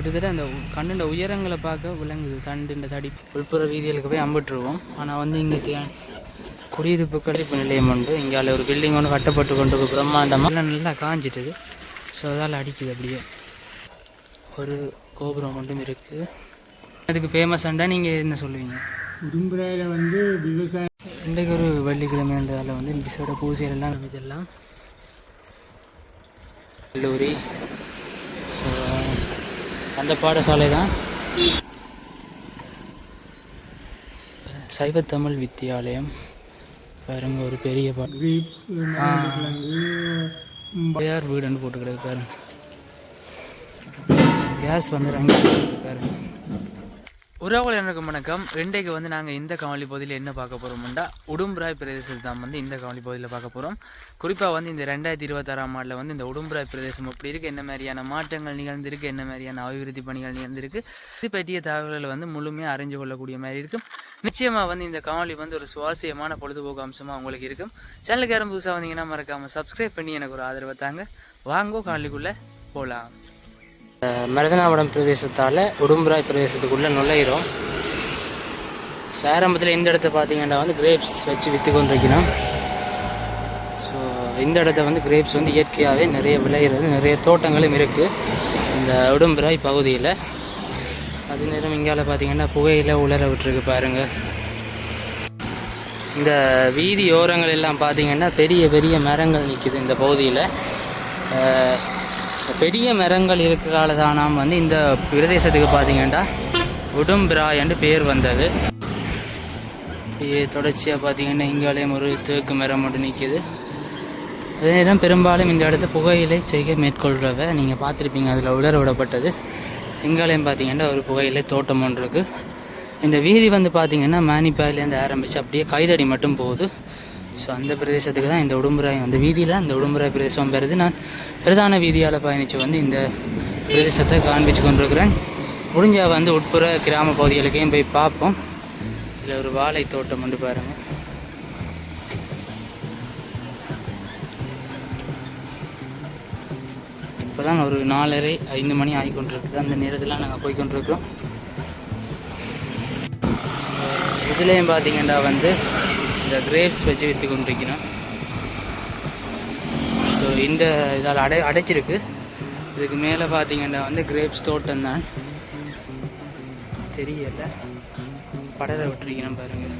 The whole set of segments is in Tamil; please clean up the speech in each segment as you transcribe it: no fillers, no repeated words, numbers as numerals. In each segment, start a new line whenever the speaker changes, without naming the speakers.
கிட்டத்தட்ட அந்த கண்ணுண்ட உயரங்களை பார்க்க விளங்குது. தண்டுண்ட தடி உள்புற வீதிகளுக்கு போய் அம்பிட்டுருவோம். ஆனால் வந்து இங்கே குடியிருப்பு கழிப்பு நிலையம் உண்டு. இங்கே ஒரு பில்டிங் ஒன்று கட்டப்பட்டு கொண்டு பிரம்மாண்டமாக நல்லா காஞ்சிட்டுது. ஸோ அதால் அடிக்குது. அப்படியே ஒரு கோபுரம் ஒன்றும் இருக்குது. அதுக்கு ஃபேமஸாண்டா நீங்கள் என்ன சொல்லுவீங்க?
உடும்புறையில் வந்து விவசாயம்
இன்றைக்கு ஒரு வெள்ளிக்கிழமைன்றதால் வந்து பிசோட பூசையெல்லாம் இதெல்லாம் கல்லூரி. ஸோ அந்த பாடசாலை தான் சைவத்தமிழ் வித்தியாலயம். பாருங்க ஒரு பெரிய யார் வீடுன்னு போட்டு கிடக்கு பாருங்க. கேஸ் வந்துடுறாங்க பாருங்க. உறவுகள் எனக்கு வணக்கம். இன்றைக்கு வந்து நாங்கள் இந்த காவலி பகுதியில் என்ன பார்க்க போகிறோம்னா உடும்புராய் பிரதேசத்தை தான் வந்து இந்த காவலி பகுதியில் பார்க்க போகிறோம். குறிப்பாக வந்து இந்த 2026ஆம் ஆண்டில் வந்து இந்த உடும்புராய் பிரதேசம் எப்படி இருக்குது, என்ன மாதிரியான மாற்றங்கள் நிகழ்ந்திருக்கு, என்ன மாதிரியான அபிவிருத்தி பணிகள் நிகழ்ந்திருக்கு, இது பற்றிய தகவல்களை வந்து முழுமையாக அறிஞ்சு கொள்ளக்கூடிய மாதிரி இருக்கும். நிச்சயமாக வந்து இந்த காவலி வந்து ஒரு சுவாரஸ்யமான பொழுதுபோக்கு அம்சமாக உங்களுக்கு இருக்கும். சேனலுக்கு யாரும் புதுசாக வந்தீங்கன்னா மறக்காமல் சப்ஸ்கிரைப் பண்ணி எனக்கு ஒரு ஆதரவை தாங்க. வாங்கோ காவலிக்குள்ளே போகலாம். மருதனாவடம் பிரதேசத்தால் உடும்புராய் பிரதேசத்துக்குள்ளே நுழையிறோம். ஆரம்பத்தில் இந்த இடத்த பார்த்தீங்கன்னா வந்து கிரேப்ஸ் வச்சு விற்று கொண்டிருக்கிறோம். ஸோ இந்த இடத்த வந்து கிரேப்ஸ் வந்து இயற்கையாகவே நிறைய விளையிறது, நிறைய தோட்டங்களும் இருக்குது இந்த உடும்புராய் பகுதியில். அது நேரம் இங்கால பார்த்தீங்கன்னா புகையில் உலர விட்டுருக்கு பாருங்கள். இந்த வீதி ஓரங்கள் எல்லாம் பார்த்தீங்கன்னா பெரிய பெரிய மரங்கள் நிற்கிது இந்த பகுதியில். பெரிய மரங்கள் இருக்கிறதால தான் நாம் வந்து இந்த பிரதேசத்துக்கு பார்த்தீங்கன்னா உடும்புராய் என்று பேர் வந்தது. தொடர்ச்சியாக பார்த்தீங்கன்னா இங்காலேயும் ஒரு தேக்கு மரம் மட்டும் நிற்கிது. அதே நேரம் பெரும்பாலும் இந்த இடத்த புகையிலை செய்கை மேற்கொள்கிறவ நீங்கள் பார்த்துருப்பீங்க, அதில் உலர விடப்பட்டது. இங்காலேயும் பார்த்தீங்கன்னா ஒரு புகையிலை தோட்டம் ஒன்று இருக்குது. இந்த வீதி வந்து பார்த்திங்கன்னா மானிப்பாயிலேருந்து ஆரம்பித்து அப்படியே கைதடி மட்டும் போகுது. ஸோ அந்த பிரதேசத்துக்கு தான் இந்த உடும்புராய் வந்து வீதியில் இந்த உடும்புராய் பிரதேசம் பெறுது. நான் பிரதான வீதியால் பயணித்து வந்து இந்த பிரதேசத்தை காண்பிச்சு கொண்டிருக்கிறேன். முடிஞ்சால் வந்து உட்புற கிராம பகுதிகளுக்கையும் போய் பார்ப்போம். இதில் ஒரு வாழை தோட்டம் வந்து பாருங்கள். இப்போ தான் ஒரு 4:30-5 மணி ஆகிக்கொண்டிருக்குது. அந்த நேரத்தில் நாங்கள் போய்கொண்டிருக்கிறோம். இதுலேயும் பார்த்தீங்கன்னா வந்து இந்த கிரேப்ஸ் வச்சு விற்று கொண்டிருக்கணும். ஸோ இந்த இதால் அடைச்சிருக்கு. இதுக்கு மேலே பார்த்தீங்கன்னா வந்து கிரேப்ஸ் தோட்டம் தான் தெரியல, படரை விட்டுருக்கணும் பாருங்கள்.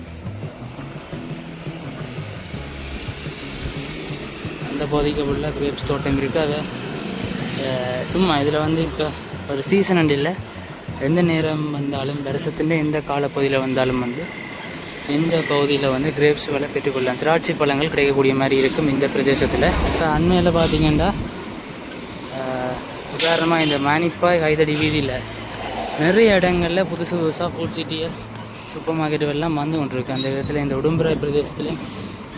அந்த பகுதிக்கு உள்ள கிரேப்ஸ் தோட்டம் இருக்குது. அதை சும்மா இதில் வந்து இப்போ ஒரு சீசன் அண்டு இல்லை, எந்த நேரம் வந்தாலும் வருஷத்துலேயே எந்த காலப்பகுதியில் வந்தாலும் வந்து இந்த பகுதியில் வந்து கிரேப்ஸ் விலை பெற்றுக்கொள்ளலாம். திராட்சை பழங்கள் கிடைக்கக்கூடிய மாதிரி இருக்கும் இந்த பிரதேசத்தில். அண்மையில் பார்த்திங்கன்னா உதாரணமாக இந்த மானிப்பாய் கைதடி வீதியில் நிறைய இடங்களில் புதுசு புதுசாக ஃபுட் சிட்டியை சூப்பர் மார்க்கெட்டுகள்லாம் வந்து கொண்டிருக்கு. அந்த விதத்தில் இந்த உடும்புராய் பிரதேசத்தில்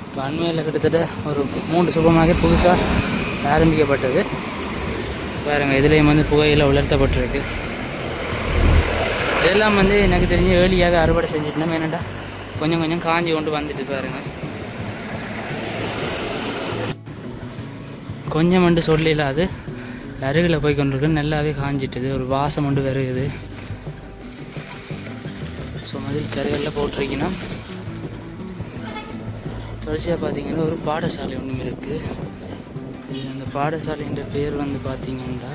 இப்போ அண்மையில் கிட்டத்தட்ட ஒரு 3 சூப்பர் மார்க்கெட் புதுசாக ஆரம்பிக்கப்பட்டது பாருங்கள். இதுலேயும் வந்து புகையில் உலர்த்தப்பட்டிருக்கு. இதெல்லாம் வந்து எனக்கு தெரிஞ்சு ஏர்லியாகவே அறுவடை செஞ்சுட்டோம். என்னடா கொஞ்சம் கொஞ்சம் காஞ்சி கொண்டு வந்துட்டு பாருங்கள். கொஞ்சம் மட்டும் சொல்லல, அது அருகில் போய் கொண்டிருக்கு. நல்லாவே காஞ்சிட்டுது, ஒரு வாசம் கொண்டு வருகுது. ஸோ மதில் கருகளில் போட்டிருக்கணும். தொடர்ச்சியாக பார்த்தீங்கன்னா ஒரு பாடசாலை ஒன்றும் இருக்குது. அந்த பாடசாலைன்ற பேர் வந்து பார்த்தீங்கன்னா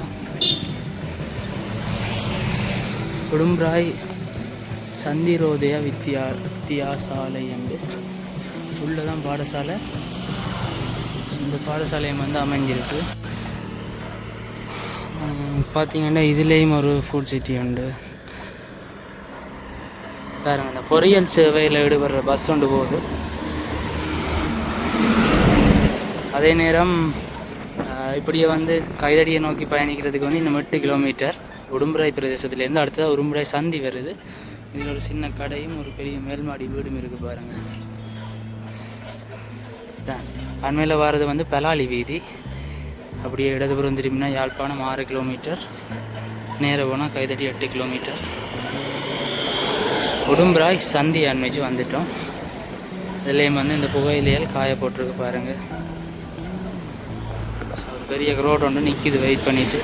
உடும்புராய் சந்திரோதயா வித்தியாசாலை என்று உள்ளதான் பாடசாலை. இந்த பாடசாலையும் வந்து அமைஞ்சிருக்கு. பார்த்தீங்கன்னா இதுலேயும் ஒரு ஃபுட் சிட்டி உண்டு பாருங்க. இந்த பொறியியல் சேவையில் ஈடுபடுற பஸ் ஒன்று போகுது. அதே நேரம் இப்படியே வந்து கைதடியை நோக்கி பயணிக்கிறதுக்கு வந்து இன்னும் 8 கிலோமீட்டர் உடும்புராய் பிரதேசத்துலேருந்து அடுத்ததாக உடும்புராய் சந்தி வருது. இதில் ஒரு சின்ன கடையும் ஒரு பெரிய மேல்மாடி வீடும் இருக்குது பாருங்கள். அண்மையில் வர்றது வந்து பலாலி வீதி. அப்படியே இடதுபுறம் திரும்பினா யாழ்ப்பாணம் 6 கிலோமீட்டர், நேர போனால் கைதடி 8 கிலோமீட்டர். உடும்புராய் சந்தி அண்மைச்சு வந்துட்டோம். இதுலேயும் வந்து இந்த புகையிலையால் காய போட்டிருக்கு பாருங்கள். ஸோ ஒரு பெரிய ரோடு ஒன்று நிற்கிது வெயிட் பண்ணிவிட்டு.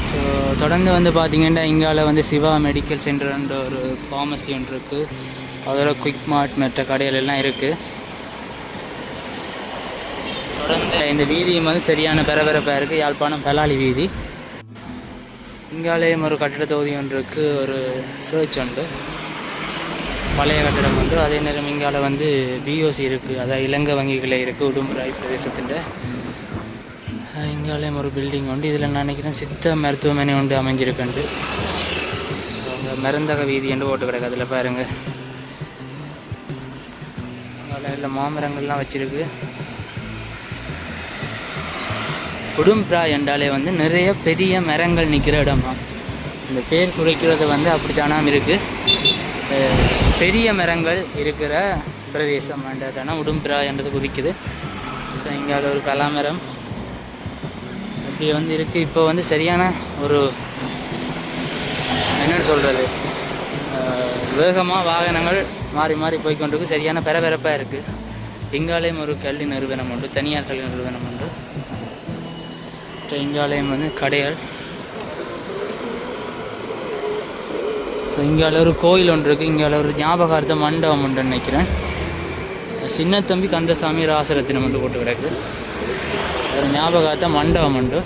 ஸோ தொடர்ந்து வந்து பார்த்தீங்கன்னா இங்கால வந்து சிவா மெடிக்கல் சென்டர்ன்ற ஒரு ஃபார்மசி ஒன்று இருக்குது. அதோட குயிக் மார்ட் மற்ற கடைகள் எல்லாம் இருக்குது. தொடர்ந்து இந்த வீதியும் வந்து சரியான பரபரப்பாக இருக்குது. யாழ்ப்பாணம் பலாலி வீதி. இங்காலேயும் ஒரு கட்டிட தொகுதி ஒன்று இருக்குது. ஒரு சர்ச் உண்டு, பழைய கட்டிடம் உண்டு. அதே நேரம் இங்கால வந்து பிஓசி இருக்குது, அதாவது இலங்கை வங்கிகளே இருக்குது உடும்புராய் பிரதேசத்தின். இங்காலேயும் ஒரு பில்டிங் உண்டு. இதில் நான் நினைக்கிறேன் சித்த மருத்துவமனை ஒன்று அமைஞ்சிருக்குண்டு. அவங்க மருந்தக வீதி என்று ஓட்டு கிடக்கு. அதில் பாருங்கள், இங்கால மாமரங்கள்லாம் வச்சுருக்கு. உடும்புராய் என்றாலே வந்து நிறைய பெரிய மரங்கள் நிற்கிற இடமா. இந்த பேர் குறிக்கிறது வந்து அப்படித்தானாம் இருக்குது. பெரிய மரங்கள் இருக்கிற பிரதேசம் என்றதானா உடும்புராய் என்றது குறிக்குது. ஸோ இங்கே ஒரு பலாமரம் இப்படி வந்து இருக்குது. இப்போ வந்து சரியான ஒரு என்ன சொல்கிறது, வேகமாக வாகனங்கள் மாறி மாறி போய்கொண்டிருக்கு. சரியான பரபரப்பாக இருக்குது. இங்காலயம் ஒரு கல்வி நிறுவனம் உண்டு, தனியார் கல்வி நிறுவனம் உண்டு. இங்காலயம் வந்து கடைகள். ஸோ இங்கால ஒரு கோயில் ஒன்று இருக்குது. இங்கால ஒரு ஞாபகார்த்த மண்டபம் உண்டு நினைக்கிறேன். சின்னத்தம்பி கந்தசாமி ராசரத்தினம் ஒன்று போட்டு கிடக்கு. ஒரு ஞாபகார்த்த மண்டபம் உண்டு.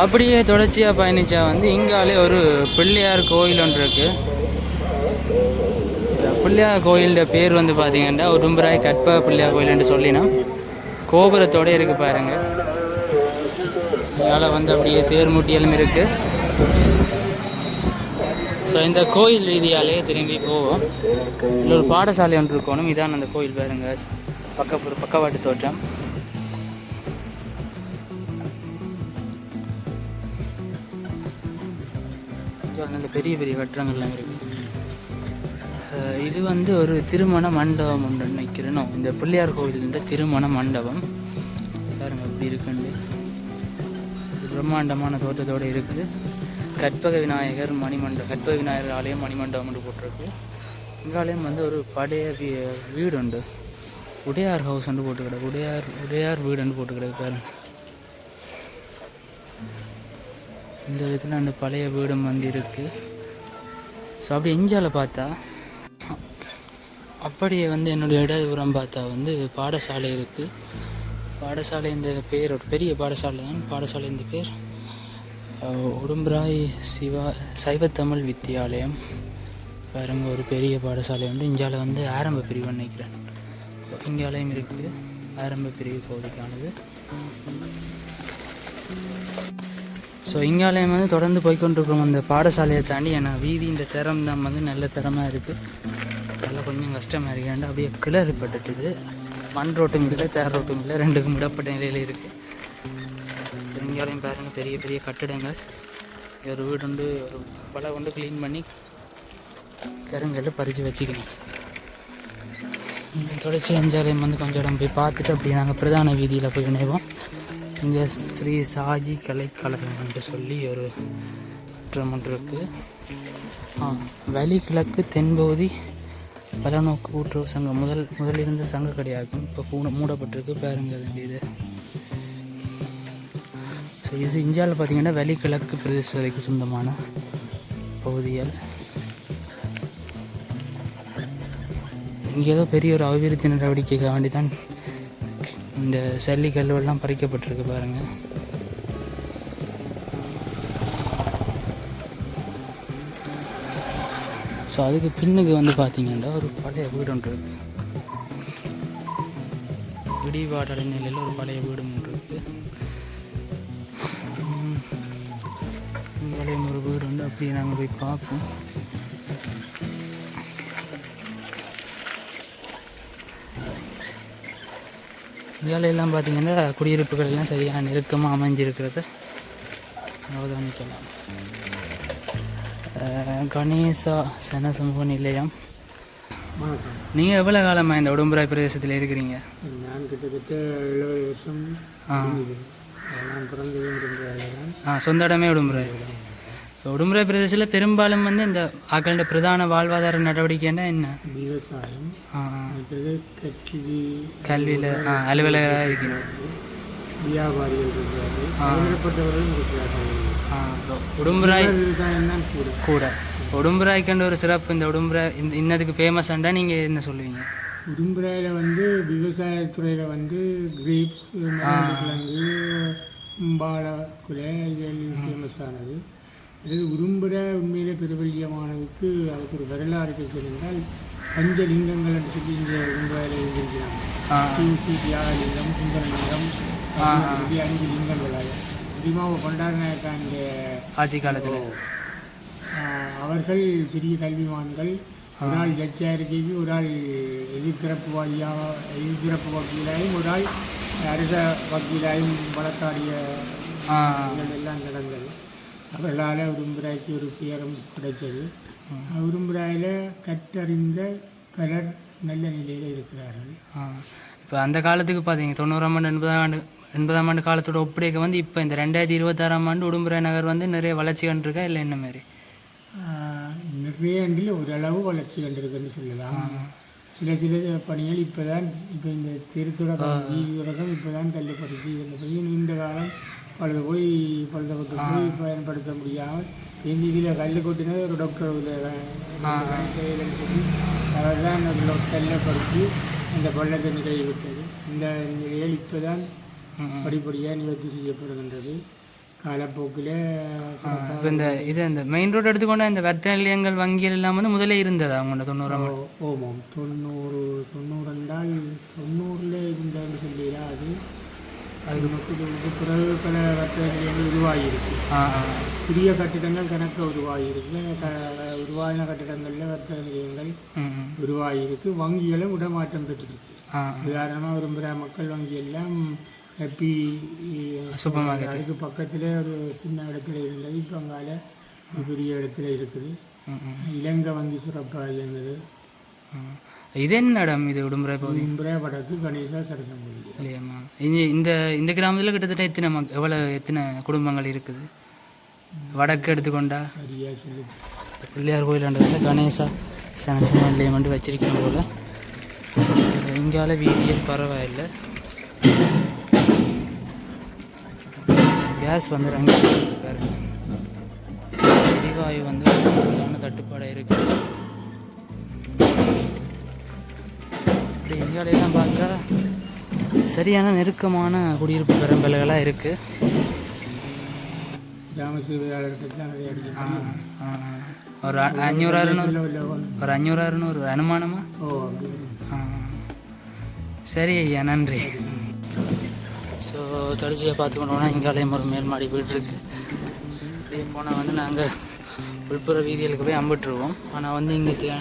அப்படியே தொடர்ச்சியாக பயணித்தா வந்து இங்காலே ஒரு பிள்ளையார் கோயில் ஒன்று இருக்குது. பிள்ளையார் கோயிலோட பேர் வந்து பார்த்திங்கன்னா உடும்புராய் கற்ப பிள்ளையார் கோயில் என்று சொல்லினோம். கோபுரத்தோடு இருக்குது பாருங்கள். அதனால் வந்து அப்படியே தேர்முட்டியலும் இருக்குது. ஸோ இந்த கோயில் வீதியாலே திரும்பி போவோம். இதில் ஒரு பாடசாலை ஒன்று இருக்கணும். இதான் அந்த கோயில் பாருங்க, பக்கவாட்டு தோற்றம். இந்த பெரிய பெரிய கட்டடங்கள்லாம் இருக்குது. இது வந்து ஒரு திருமண மண்டபம் ஒன்று நினைக்கிறேன். இந்த பிள்ளையார் கோயிலுன்ற திருமண மண்டபம் பாருங்க அப்படி இருக்குண்டு. பிரம்மாண்டமான தோற்றத்தோடு இருக்குது. கற்பக விநாயகர் மணிமண்டபம், கற்பக விநாயகர் ஆலயம் மணிமண்டபம் என்று போட்டிருக்கு. இங்காலயம் வந்து ஒரு பழைய வீடு உண்டு, உடையார் ஹவுஸ் ஒன்று போட்டு கிடக்கு. உடையார் வீடுன்னு போட்டு கிடக்கு பாருங்க. இந்த விதத்தில் அந்த பழைய வீடும் வந்து இருக்குது. ஸோ அப்படி எஞ்சால் பார்த்தா அப்படியே வந்து என்னுடைய இடதுபுறம் பார்த்தா வந்து பாடசாலை இருக்குது. பாடசாலை இந்த பேர் ஒரு பெரிய பாடசாலை தான். பாடசாலை இந்த பேர் உடும்புராய் சைவத்தமிழ் வித்தியாலயம். பாருங்க ஒரு பெரிய பாடசாலை உண்டு. இங்கால வந்து ஆரம்ப பிரிவு நினைக்கிறேன். இங்காலயம் இருக்குது, ஆரம்ப பிரிவு பகுதிக்கானது. ஸோ இங்காலயம் வந்து தொடர்ந்து போய்கொண்டிருக்கிறோம். அந்த பாடசாலையை தாண்டி ஏன்னா வீதி இந்த திறம் தான் வந்து நல்ல திறமாக இருக்குது. அதெல்லாம் கொஞ்சம் கஷ்டமாக இருக்காண்டு அப்படியே கிளறுபட்டுட்டுது. மண் ரோட்டும் இல்லை, தேர் ரோட்டும் இல்லை, ரெண்டுக்கும் விடப்பட்ட நிலையில் இருக்குது. ஸோ இங்காலையும் பாருங்கள் பெரிய பெரிய கட்டிடங்கள். ஒரு வீடு உண்டு, ஒரு பல கொண்டு க்ளீன் பண்ணி கருங்கல்ல பறித்து வச்சுக்கணும். தொடர்ச்சி அஞ்சாலயம் வந்து கொஞ்சம் இடம் போய் பார்த்துட்டு அப்படியே நாங்கள் பிரதான வீதியில் போய் இணைவோம். இங்கே ஸ்ரீ சாஜி கலைக்கழகம்னு சொல்லி ஒரு கட்டிடம் ஒன்று இருக்குது. வலி கிழக்கு தென்பகுதி பலநோக்கு கூட்டுறவு சங்கம் முதல் இருந்த சங்க கிடையாகும். இப்போ மூடப்பட்டிருக்கு பாருங்க இது. ஸோ இது இந்தியாவில் பார்த்தீங்கன்னா வலி கிழக்கு பிரதேசத்துக்கு சொந்தமான பகுதிகள். இங்கே ஏதோ பெரிய ஒரு அபிவிருத்தி நடவடிக்கைக்காக வேண்டி தான் இந்த சல்லி கல்வெல்லாம் பறிக்கப்பட்டிருக்கு பாருங்கள். ஸோ அதுக்கு பின்னுக்கு வந்து பார்த்தீங்கன்னா ஒரு பழைய வீடு ஒன்று இருக்குது. இடிபாடலை நிலையில் ஒரு பழைய வீடு ஒன்று இருக்குது. பழைய ஒரு வீடு உண்டு. அப்படியே நாங்கள் போய் பார்ப்போம். இங்காலையெல்லாம் பார்த்தீங்கன்னா குடியிருப்புகள் எல்லாம் சரியான நெருக்கமாக அமைஞ்சிருக்கிறத அவதானிக்கலாம். கணேசா சன சமூக நிலையம். நீங்கள் எவ்வளோ காலமாக இந்த உடும்புராய் பிரதேசத்தில் இருக்கிறீங்க?
நான் கிட்டத்தட்ட 70 வருஷம். நான் பிறந்தது உடும்புராயில் தான்.
சொந்த இடமே உடும்புராய். உடும்புராய் பிரதேசத்தில் பெரும்பாலும் வந்து இந்த ஆக்களோட பிரதான வாழ்வாதார நடவடிக்கைன்னா என்ன?
விவசாயம்,
கல்வியில் அலுவலகராக இருக்கிறோம்.
வியாபாரிகள் இருக்கிறார்கள், பலதரப்பட்டவர்களும் இருக்கிறார்கள்.
உடும்புராய்
விவசாயம் தான்
கூட உடும்புராய்க்குன்ற ஒரு சிறப்பு. இந்த உடும்புராய் இன்னதுக்கு ஃபேமஸாண்டா நீங்கள் என்ன சொல்லுவீங்க?
உடும்புராயில் வந்து விவசாயத்துறையில் வந்து கிரேப்ஸ், கிழங்கு, பாலக்குலை இதெல்லாம் ஃபேமஸானது. அதாவது உடும்புரை உண்மையிலே பிரபல்யமானதுக்கு அதுக்கு ஒரு வரலாறு கேட்கிறால் பஞ்சலிங்கங்கள் என்று சொல்லி இங்கே உடும்புராயில் இருந்திருக்கிறாங்க. தியாகலிங்கம், கும்பலிங்கம், 5 லிங்கங்களாக அதிகமாக கொண்டாடினாக்கா இந்த
ஆட்சி காலத்தில்
அவர்கள் பெரிய கல்விமான்கள். ஒரு ஆள் ஜட்ஜாக இருக்கைக்கு, ஒரு ஆள் எதிர்த்தரப்பு வக்கீலாயும், ஒரு ஆள் அரச வக்கீலாயும் வழக்காடிய எல்லாம் நடந்தது. அவர்களால் உடும்புராய்க்கு ஒரு பெயரும் கிடைச்சது. உடும்புராயில் கற்றறிந்த பலர் நல்ல நிலையில் இருக்கிறார்கள்.
இப்போ அந்த காலத்துக்கு பார்த்தீங்க 90ஆம் ஆண்டு 80ஆம் ஆண்டு காலத்தோட ஒப்படைக்க வந்து இப்போ இந்த 2026ஆம் ஆண்டு உடும்புராய் நகர் வந்து நிறைய வளர்ச்சி கண்டிருக்கா இல்லை என்ன மாதிரி?
நிறைய ஆண்டில் ஓரளவு வளர்ச்சி கண்டிருக்குன்னு சொல்லலாம். சில பணிகள் இப்போ இந்த திருத்தொடக்கம், வீதி தொடக்கம் இப்போ தான் தள்ளுப்படுத்தி நீண்ட காலம் பழுதப்பட்டு போய் பயன்படுத்த முடியாமல் இதில் கல் கொட்டினது ஒரு டாக்டர் சொல்லி அவர் தான் தள்ளப்படுத்தி அந்த பள்ளத்தை நிறைவிட்டது. இந்த நிலையில் இப்போ தான் படிப்படியாக நிவர்த்தி செய்யப்படுகின்றது. காலப்போக்கில்
இப்போ இந்த மெயின் ரோடு எடுத்துக்கொண்டா இந்த வர்த்தக நிலையங்கள் வங்கிகள் எல்லாம் வந்து முதலே இருந்தது அவங்களோட 90ஆம் ஆண்டு.
ஓமாம் 90 என்றால் 90ல் இருந்தான்னு சொல்லிடா. அதுக்கு பிறகு பல வர்த்தக நிலையங்கள் உருவாகியிருக்கு. புதிய கட்டிடங்கள் கணக்க உருவாகியிருக்கு. உருவாகின கட்டிடங்களில் வர்த்தக நிலையங்கள் உருவாகியிருக்கு. வங்கிகளும் இடமாற்றம் பெற்றிருக்கு. உதாரணமாக விரும்புகிற மக்கள் வங்கி எல்லாம் ஹாப்பி
சூப்பர் மார்க்கெட்
அதுக்கு பக்கத்தில் ஒரு சின்ன இடத்துல இருந்தது. இப்போ அங்கால பெரிய இடத்துல இருக்குது. இலங்கை வங்கி சிறப்பாக இயங்குது.
இது என்ன இடம்? இது உடும்புராய் பகுதி.
உடும்புராய் வடக்கு கணேசா சரசம்பள்ளி
இல்லையாம்மா? இந்த கிராமத்தில் கிட்டத்தட்ட எத்தனை குடும்பங்கள் இருக்குது? வடக்கு எடுத்துக்கொண்டா
சரியாக சொல்லி
பிள்ளையார் கோயிலாண்டதில் கணேசா சரசம்பள்ளி மட்டும் வச்சிருக்கணும் போல். இங்கால வீதியில் பரவாயில்லை. கேஸ் வந்து எரிவாயு வந்து தட்டுப்பாடாக இருக்குது. இப்படி இந்தியாவிலாம் பார்த்தா சரியான நெருக்கமான குடியிருப்பு பெரும்பல்களாக இருக்குது.
கிராம சேவையாளர்களுக்கு
ஒரு 500 ஒரு அனுமானமா? சரி ஐயா, நன்றி. ஸோ தொடர்ச்சியாக பார்த்துக்கணுன்னா இங்காலயம் ஒரு மேல் மாடி வீடு இருக்குது. அப்படியே போனால் வந்து நாங்கள் உள்புற வீதிகளுக்கு போய் அம்பிட்டுருவோம். ஆனால் வந்து இங்கே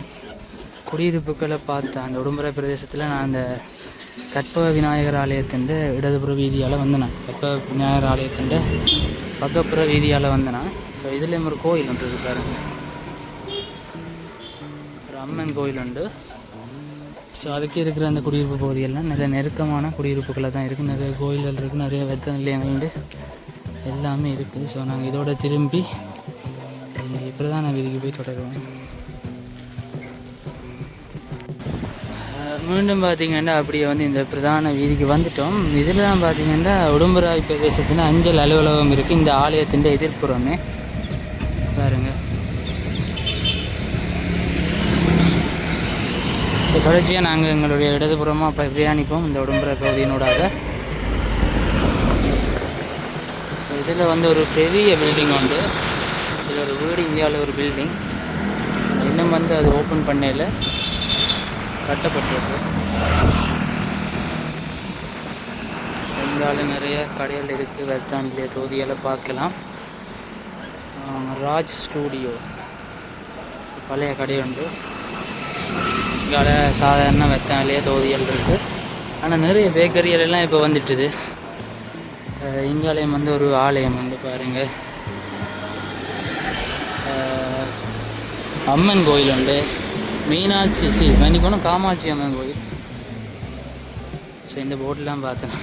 குடியிருப்புகளை பார்த்தேன். அந்த உடும்புராய் பிரதேசத்தில் நான் அந்த கற்பக விநாயகர் ஆலயத்தின் இடதுபுற வீதியால் வந்தேன். கற்பக விநாயகர் ஆலயத்தின் பக்கப்புற வீதியால் வந்தேன். ஸோ இதுலேயும் ஒரு கோயில் ஒன்று இருக்காரு, ஒரு அம்மன் கோயில் உண்டு. ஸோ அதுக்கு இருக்கிற அந்த குடியிருப்பு பகுதியெல்லாம் நிறைய நெருக்கமான குடியிருப்புகளை தான் இருக்குது. நிறைய கோயில்கள் இருக்குது, நிறைய வெத்த நிலையங்கள் எல்லாமே இருக்குது. ஸோ நாங்கள் இதோட திரும்பி பிரதான வீதிக்கு போய் தொடருவோம். மீண்டும் பார்த்திங்கன்னா அப்படியே வந்து இந்த பிரதான வீதிக்கு வந்துட்டோம். இதில் தான் பார்த்திங்கன்னா உடும்புராய் பிரதேசத்தின் அஞ்சல் அலுவலகம் இருக்குது. இந்த ஆலயத்தின் எதிர்ப்புறமே பாருங்கள். தொடர்ச்சியாக நாங்கள் எங்களுடைய இடதுபுறமாக இப்போ பிரயாணிப்போம் இந்த உடும்புராய் பகுதியினூடாக. ஸோ இதில் வந்து ஒரு பெரிய பில்டிங் உண்டு. இதில் ஒரு வீடு, இந்தியாவில் ஒரு பில்டிங் இன்னும் வந்து அது ஓப்பன் பண்ணையில் கட்டப்பட்டிருக்கு. ஸோ இந்தியாவில் நிறைய கடைகள் இருக்குது. வெத்தானிலே தொகுதியெல்லாம் பார்க்கலாம். ராஜ் ஸ்டூடியோ பழைய கடை உண்டு. இங்கால சாதாரண வெத்தானிலே தொகுதிகள் இருக்குது. ஆனால் நிறைய பேக்கரிகள் எல்லாம் இப்போ வந்துட்டுது. இங்காலயம் வந்து ஒரு ஆலயம் உண்டு பாருங்கள். அம்மன் கோயில் உண்டு. மீனாட்சி மன்னிக்கணும் காமாட்சி அம்மன் கோயில். ஸோ இந்த போர்டெலாம் பார்த்தேன்.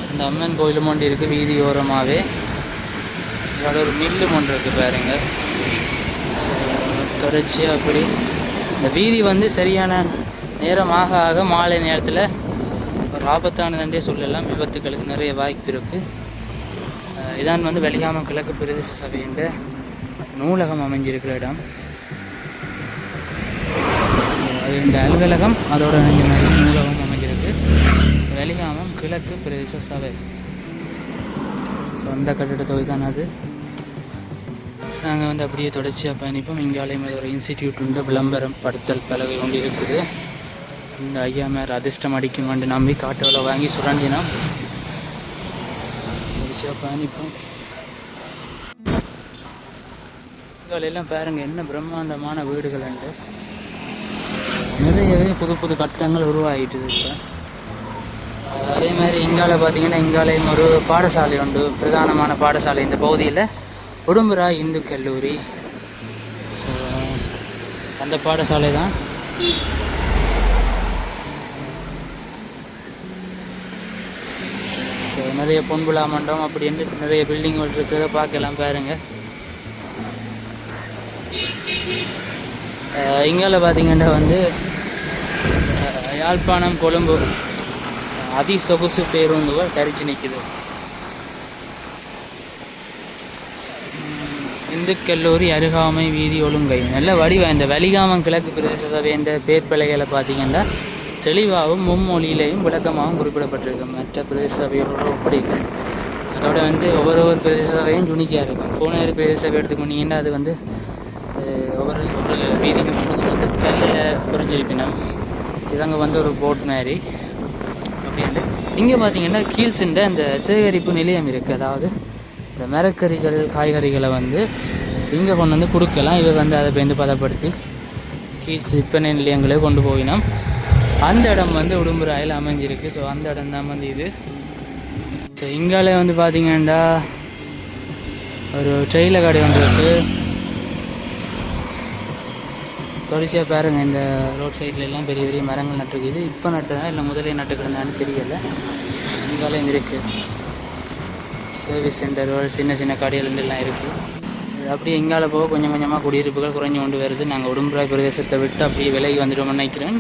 அந்த அம்மன் கோயிலும் ஒன்று இருக்குது வீதி ஓரமாகவே. இதோட ஒரு மில்லு ஒன்று இருக்குது பாருங்கள். தொடர்ச்சியாக அப்படி இந்த வீதி வந்து சரியான நேரமாக ஆக மாலை நேரத்தில் ஒரு ஆபத்தானதுன்றே சொல்லலாம். விபத்துகளுக்கு நிறைய வாய்ப்பு இருக்குது. இதான் வந்து வெலிகாமம் கிழக்கு பிரதேச சபையின் நூலகம் அமைஞ்சிருக்கிற இடம். அது இந்த அலுவலகம் அதோட நூலகம் அமைஞ்சிருக்கு. வெலிகாமம் கிழக்கு பிரதேச சபை. ஸோ அந்த கட்டிட தொகை தான் அது. நாங்கள் வந்து அப்படியே தொடர்ச்சியாக பயணிப்போம். இங்காலையும் ஒரு இன்ஸ்டிடியூட் உண்டு, விளம்பரம் படுத்தல் பலகை கொண்டு இருக்குது. இந்த ஐயா மேலே அதிர்ஷ்டம் அடிக்கும் கொண்டு நம்பி காட்டுவலை வாங்கி சுரண்டினோம். தொடர்ச்சியாக பயணிப்போம். எல்லாம் பாருங்கள் என்ன பிரம்மாண்டமான வீடுகள் உண்டு. நிறையவே புது புது கட்டடங்கள் உருவாகிட்டுது இப்போ. அதே மாதிரி இங்கால பார்த்தீங்கன்னா இங்காலையும் ஒரு பாடசாலை உண்டு, பிரதானமான பாடசாலை இந்த பகுதியில் உடும்புராய் இந்து கல்லூரி. ஸோ அந்த பாடசாலை தான். ஸோ நிறைய பொன்புலா மண்டபம் அப்படின்னு நிறைய பில்டிங்கள் இருக்கிறத பார்க்கலாம் பாருங்கள். இங்கால பார்த்தீங்கன்னா வந்து யாழ்ப்பாணம் கொழும்பு அதிசொகுசு பேருந்துகள் தரிச்சு நிற்குது. இந்து கல்லூரி அருகாமை வீதி ஒழுங்கை நல்ல வடிவா. இந்த வெலிகாமம் கிழக்கு பிரதேச சபை என்ற பேர் பிள்ளைகளை பார்த்தீங்கன்னா தெளிவாகவும் மும்மொழியிலையும் விளக்கமாகவும் குறிப்பிடப்பட்டிருக்கு. மற்ற பிரதேச சபையோட ஒப்படைக்கு அதோட வந்து ஒவ்வொரு பிரதேச சபையும் யூனிக்காக இருக்கும். பூனேரி பிரதேச சபை எடுத்துக்கொண்டீங்கன்னா அது வந்து ஒவ்வொரு வீதிக்கும் வந்து கல்லில் பொறிச்சிருப்பினோம். இவங்க வந்து ஒரு போட் மாதிரி அப்படின்ட்டு. இங்கே பார்த்தீங்கன்னா கீழ்ஸுண்ட அந்த சேகரிப்பு நிலையம் இருக்குது. அதாவது இந்த மரக்கறிகள் காய்கறிகளை வந்து இங்கே கொண்டு வந்து கொடுக்கலாம். இவர் வந்து அதை வந்து பதப்படுத்தி கீழ்ஸ் விற்பனை நிலையங்களே கொண்டு போயினோம். அந்த இடம் வந்து உடும்புராயில் அமைஞ்சிருக்கு. ஸோ அந்த இடம் தான் வந்து இது. ஸோ இங்காலே வந்து பார்த்தீங்கன்னா ஒரு ட்ரெயிலர் கடை ஒன்று இருக்குது. தொடர்ச்சியாக பாருங்கள் இந்த ரோட் சைடில் எல்லாம் பெரிய பெரிய மரங்கள் நட்டுருக்குது. இப்போ நட்டுதான் இல்லை முதலே நட்டுக்கிடந்தான்னு தெரியலை. இங்காலையும் இருக்குது சர்வீஸ் சென்டர்கள், சின்ன சின்ன கடைகள் எல்லாம் இருக்குது. அப்படியே இங்கால போக கொஞ்சம் கொஞ்சமாக குடியிருப்புகள் குறைஞ்சி கொண்டு வருது. நாங்கள் உடும்புராய் பிரதேசத்தை விட்டு அப்படியே விலகி வந்துடுவோம்னு நினைக்கிறேன்.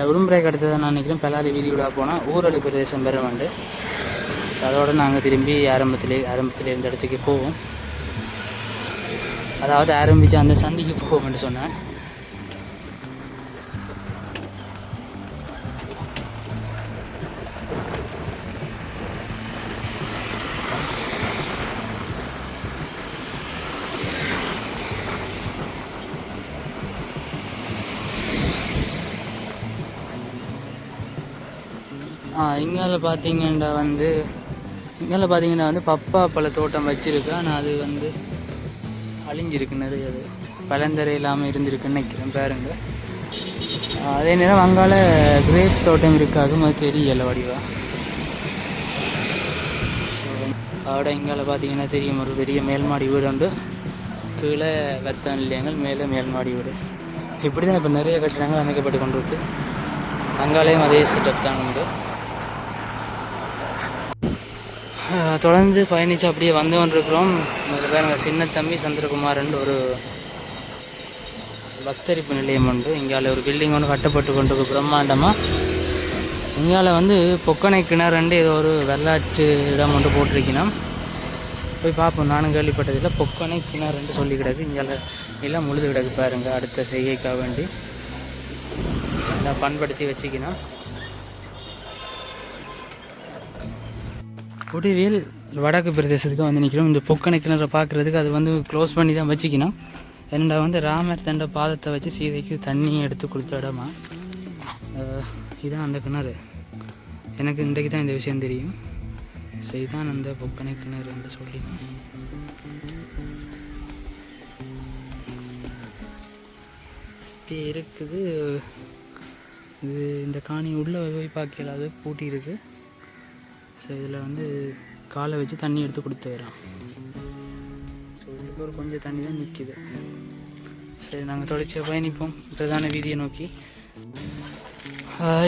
உடும்புராய்க்கு அடுத்தது நான் நினைக்கிறேன் பெலாலி வீதி விழா போனால் ஊரடி பிரதேசம் பெற உண்டு. ஸோ அதோடு நாங்கள் திரும்பி ஆரம்பத்தில் இருந்த இடத்துக்கு போவோம். அதாவது ஆரம்பித்து அந்த சந்திக்கு போவோம்னு சொன்னேன். இங்கால பார்த்தீங்கன்னா வந்து பப்பா பழ தோட்டம் வச்சுருக்கு. ஆனால் அது வந்து அழிஞ்சிருக்கு. நிறைய அது பழந்தரை இல்லாமல் இருந்திருக்குன்னு நினைக்கிறேன் பாருங்க. அதே நேரம் அங்கால கிரேப்ஸ் தோட்டம் இருக்காது, அது தெரியலை வடிவா. ஸோ அதோட இங்கால பார்த்தீங்கன்னா தெரியும் ஒரு பெரிய மேல்மாடி வீடு உண்டு. கீழே வர்த்தக நிலையங்கள், மேலே மேல்மாடி வீடு. இப்படி தான் இப்போ நிறைய கட்டிடங்கள் அமைக்கப்பட்டு கொண்டு இருக்கு. அங்காலையும் அதே செட்டப் தான் உண்டு. தொடர்ந்து பயணித்து அப்படியே வந்து கொண்டிருக்கிறோம். பாருங்க சின்ன தம்பி சந்திரகுமார்ன்ற ஒரு பஸ்தரிப்பு நிலையம் உண்டு. இங்கால ஒரு பில்டிங் ஒன்று கட்டப்பட்டு கொண்டு பிரம்மாண்டமாக. இங்கால வந்து பொக்கனை கிணறுண்டு ஏதோ ஒரு வரலாற்று இடம் ஒன்று போட்டிருக்கணும். போய் பார்ப்போம். நானும் கேள்விப்பட்டதில்லை. பொக்கனை கிணறுண்டு சொல்லி கிடக்கு. இங்கால எல்லாம் முழுது கிடக்கு பாருங்கள். அடுத்த செய்கைக்காக வேண்டி எல்லாம் பண்படுத்தி வச்சுக்கணும். உடுவில் வடக்கு பிரதேசத்துக்கு வந்து நிற்கிறோம். இந்த பொக்கனை கிணறை பார்க்குறதுக்கு அது வந்து க்ளோஸ் பண்ணி தான் வச்சுக்கணும். என்னடா வந்து ராமர் தண்ட பாதத்தை வச்சு சீதைக்கு தண்ணி எடுத்து கொடுத்த இடமா இதான் அந்த கிணறு. எனக்கு இன்றைக்கு தான் இந்த விஷயம் தெரியும். ஸோ இதுதான் அந்த பொக்கனை கிணறு என்று சொல்லி இப்படி இருக்குது. இது இந்த காணி உள்ளே போய் பார்க்கல, அது பூட்டி இருக்குது. ஸோ இதில் வந்து காலை வச்சு தண்ணி எடுத்து கொடுத்து வரோம். ஸோ இதுக்கு ஒரு கொஞ்சம் தண்ணி தான் நிற்கிது. சரி நாங்கள் தொடர்ச்சியாக பயணிப்போம் பிரதான வீதியை நோக்கி.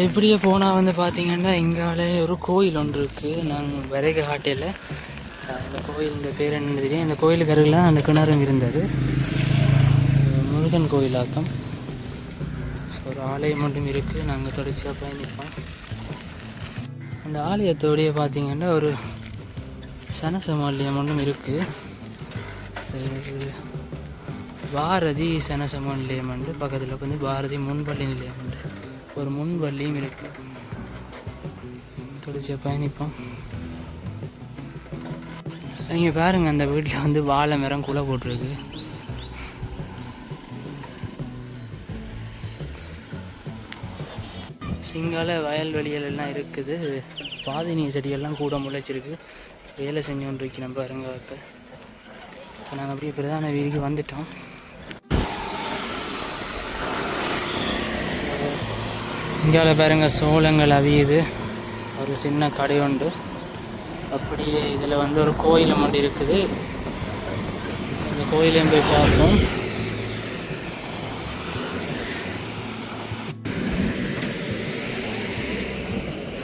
இப்படியே போனால் வந்து பார்த்திங்கன்னா இங்காலே ஒரு கோயில் ஒன்று இருக்குது. நாங்கள் விரைக ஹாட்டையில் இந்த கோயிலுடைய பேர் என்னன்னு தெரியும். இந்த கோயிலுக்கு அருகில் தான் அந்த கிணறும் இருந்தது. முருகன் கோயிலாக்கம். ஸோ ஒரு ஆலயம் மட்டும் இருக்குது. நாங்கள் தொடர்ச்சியாக பயணிப்போம். இந்த ஆலயத்தோடைய பார்த்தீங்கன்னா ஒரு சனசமாலயம் ஒன்றும் இருக்குது. பாரதி சனசம நிலையம் உண்டு. பக்கத்தில் வந்து பாரதி முன்பள்ளி நிலையம் உண்டு. ஒரு முன்பள்ளியும் இருக்குது. தொடர்ச்சியாக பயணிப்போம். நீங்கள் பாருங்கள், அந்த வீட்டில் வந்து வாழை மரம் குலை போட்டிருக்கு. சிங்கால வயல்வெளிகள் எல்லாம் இருக்குது. பாதினிய செடியெல்லாம் கூட முளைச்சிருக்கு. வேலை செஞ்சு கொண்டு இருக்கு நம்ம பாருங்காக்கள். இப்போ நாங்கள் அப்படியே பிரதான வீதிக்கு வந்துட்டோம். இங்கால பாருங்க சோளங்கள் அவியுது. ஒரு சின்ன கடை உண்டு. அப்படியே இதில் வந்து ஒரு கோயில் மட்டும் இருக்குது. அந்த கோயிலையும் போய் பார்ப்போம்.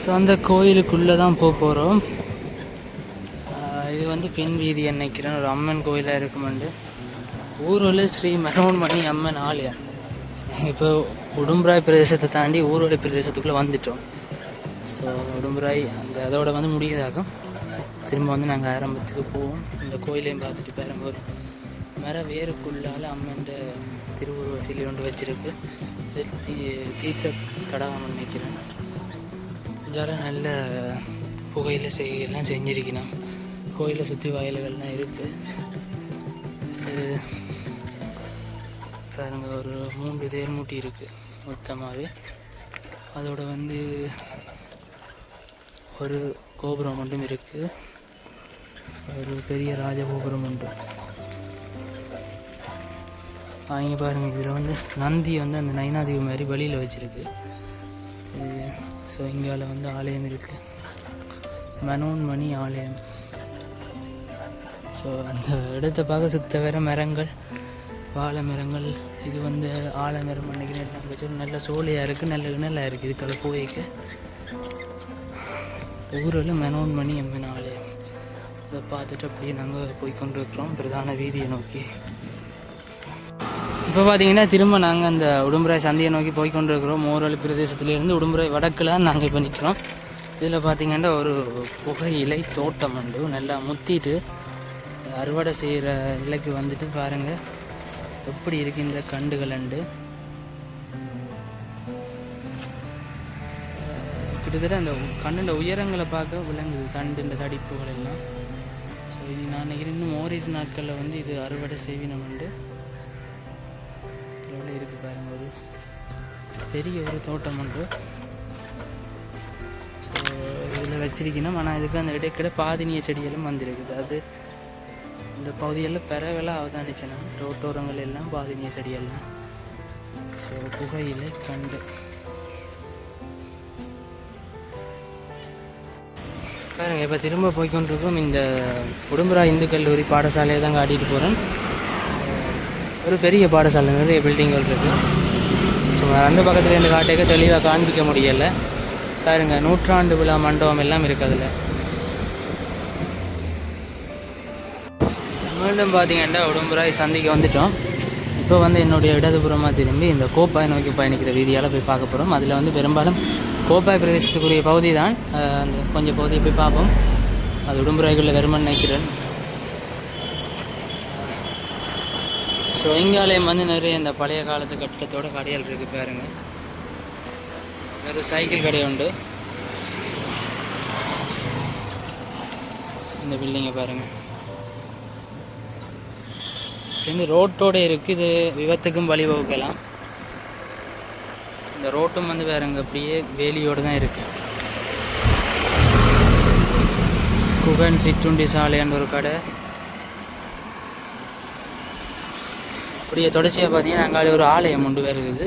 ஸோ அந்த கோயிலுக்குள்ளே தான் போக போகிறோம். இது வந்து பின் வீதி நினைக்கிறேன். ஒரு அம்மன் கோயிலாக இருக்குமெண்டு. ஊரோல ஸ்ரீ மனோன்மணி அம்மன் ஆலயம். இப்போ உடும்புராய் பிரதேசத்தை தாண்டி ஊரோட பிரதேசத்துக்குள்ளே வந்துட்டோம். ஸோ உடும்புராய் அந்த அதோட வந்து முடியதாகும். திரும்ப வந்து நாங்கள் ஆரம்பத்துக்கு போவோம். இந்த கோயிலையும் பார்த்துட்டு பாருங்க, ஒரு மர வேருக்குள்ளால் அம்மன் திருவுருவ சிலை ஒன்று வச்சுருக்கு. தீர்த்த தடாகம் நினைக்கிறேன். இதெல்லாம் நல்ல புகையில் எல்லாம் செஞ்சிருக்கணும். கோயிலை சுற்றி வயல்கள்லாம் இருக்குது. பாருங்க, ஒரு 3 தேர்மூட்டி இருக்குது மொத்தமாகவே. அதோட வந்து ஒரு கோபுரம் மட்டும் இருக்குது. ஒரு பெரிய ராஜகோபுரம் உண்டு. இங்கே பாருங்கள், இதில் வந்து நந்தி வந்து அந்த நைனாதேவி மாதிரி வெளியில் வச்சுருக்கு. ஸோ இங்கால வந்து ஆலயம் இருக்குது, மனோன்மணி ஆலயம். ஸோ அந்த இடத்தை பார்க்க சுத்த வேற மரங்கள், வாழை மரங்கள். இது வந்து ஆலமரம் நினைக்கிறேன். எல்லாம் வச்சு நல்ல சோழியாக இருக்குது, நல்ல நல்லா இருக்குது. இதுக்கால போய்க்கு ஊரில் மனோன்மணி அம்மன் ஆலயம். இதை பார்த்துட்டு அப்படியே நாங்கள் போய்கொண்டு இருக்கிறோம் பிரதான வீதியை நோக்கி. இப்போ பார்த்தீங்கன்னா திரும்ப நாங்கள் அந்த உடும்புராய் சந்தையை நோக்கி போய்கொண்டு இருக்கிறோம். மோரல் பிரதேசத்துலேருந்து உடும்புராய் வடக்கில் நாங்கள் இப்போ நிற்கிறோம். இதில் பார்த்தீங்கன்னா ஒரு புகையிலை தோட்டம் உண்டு. நல்லா முத்திட்டு அறுவடை செய்கிற நிலைக்கு வந்துட்டு பாருங்கள் எப்படி இருக்குது இந்த கண்டுகள் உண்டு. கிட்டத்தட்ட அந்த கண்ணுண்ட உயரங்களை பார்க்க விளங்குது, தண்டு இந்த தடிப்புகள் எல்லாம். ஸோ இது நான் நினைக்கிறேன் இன்னும் ஓரிரு நாட்களில் வந்து இது அறுவடை செய்வினம் உண்டு. எவ்வளோ இருக்குது பாருங்கள், ஒரு பெரிய ஒரு தோட்டம் உண்டு. ஸோ இதில் வச்சிருக்கணும். ஆனால் இதுக்கு அந்த இடைக்கிட பாதினிய செடிகளும் வந்துருக்குது. அது இந்த பகுதியெல்லாம் பரவலாக அவதானிச்சேன்னா ரோட்டோரங்கள் எல்லாம் பாதினிய செடியெல்லாம். ஸோ புகையிலை கண்டு பாருங்கள். இப்போ திரும்ப போய்கொண்டிருக்கோம். இந்த உடும்புராய் இந்து கல்லூரி பாடசாலையை தான் காட்டிகிட்டு போகிறேன். ஒரு பெரிய பாடசாலை, நிறைய பில்டிங்கள் இருக்குது. ஸோ அந்த பக்கத்தில் இருந்து காட்டேக்க தெளிவாக காண்பிக்க முடியலை. பாருங்க, 100ஆண்டு விழா மண்டபம் எல்லாம் இருக்குது அதில். மீண்டும் பார்த்தீங்கன்னா உடும்புராய் சந்தைக்கு வந்துட்டோம். இப்போ வந்து என்னுடைய இடதுபுறமாக திரும்பி இந்த கோப்பாய் நோக்கி பயணிக்கிற வீதியால் போய் பார்க்க போகிறோம். அதில் வந்து பெரும்பாலும் கோப்பாய் பிரதேசத்துக்குரிய பகுதி தான். அந்த கொஞ்சம் பகுதியை போய் பார்ப்போம். அது உடும்புராய்க்குள்ள வெறுமன் நினைக்கிறேன். ஸோ இங்காலயம் வந்து நிறைய இந்த பழைய காலத்து கட்டத்தோட கடைகள் இருக்குது பாருங்கள். ஒரு சைக்கிள் கடை உண்டு. இந்த பில்டிங்கை பாருங்கள், ரெண்டு ரோட்டோடு இருக்குது. இது விபத்துக்கும் வழிவகுக்கலாம். இந்த ரோட்டும் வந்து பாருங்க அப்படியே வேலியோடு தான் இருக்குது. குகன் சிற்றுண்டி சாலைன்னு ஒரு கடை. அப்படியே தொடர்ச்சியாக பார்த்தீங்கன்னா அங்காலே ஒரு ஆலயம் உண்டு வருகுது.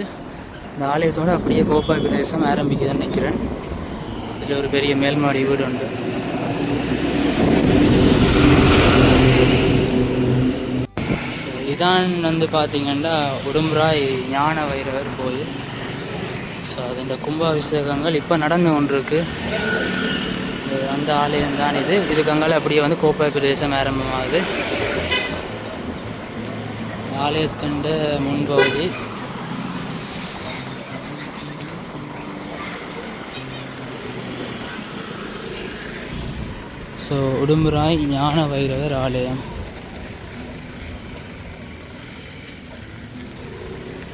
இந்த ஆலயத்தோடு அப்படியே கோப்பாய் பிரதேசம் ஆரம்பிக்குதுன்னு நினைக்கிறேன். இதில் ஒரு பெரிய மேல்மாடி வீடு உண்டு. இதான் வந்து பார்த்திங்கன்னா உடும்புராய் ஞான வைரவர் கோயில். ஸோ அதோட கும்பாபிஷேகங்கள் இப்போ நடந்து கொண்டிருக்கு. அந்த ஆலயம் தான் இது. இதுக்கு அங்கால அப்படியே வந்து கோப்பாய் பிரதேசம் ஆரம்பமாகுது. ஆலயத்துண்ட முன்பகுதி. ஸோ உடும்புராய் ஞான வைரவர் ஆலயம்.